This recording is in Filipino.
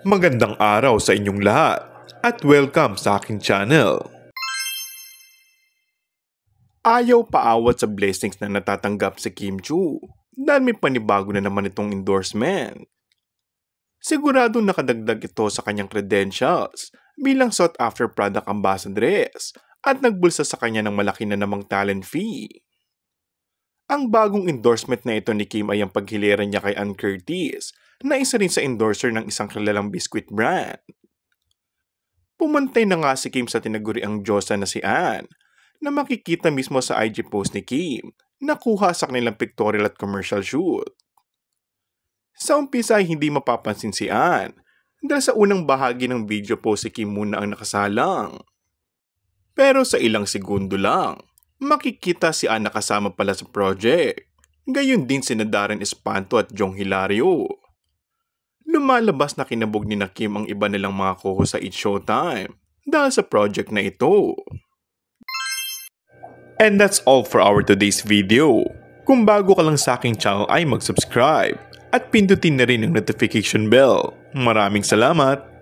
Magandang araw sa inyong lahat at welcome sa aking channel. Ayaw paawat sa blessings na natatanggap si Kim Chu dahil may panibago na naman itong endorsement. Sigurado nakadagdag ito sa kanyang credentials bilang sought-after product ambassadress at nagbulsa sa kanya ng malaki na namang talent fee. Ang bagong endorsement na ito ni Kim ay ang paghilera niya kay Ann Curtis na isa rin sa endorser ng isang kilalang biscuit brand. Pumantay na nga si Kim sa tinaguriang Diyosa na si Ann na makikita mismo sa IG post ni Kim na kuha sa kanilang pictorial at commercial shoot. Sa umpisa ay hindi mapapansin si Ann dahil sa unang bahagi ng video post si Kim muna ang nakasalang. Pero sa ilang segundo lang, makikita si Ann kasama pala sa project. Gayon din si Darren Espanto at Jong Hilario. Lumalabas na kinabog ni Kim ang iba nilang mga co-host sa It's Showtime dahil sa project na ito. And that's all for our today's video. Kung bago ka lang sa aking channel ay mag-subscribe at pindutin na rin ang notification bell. Maraming salamat!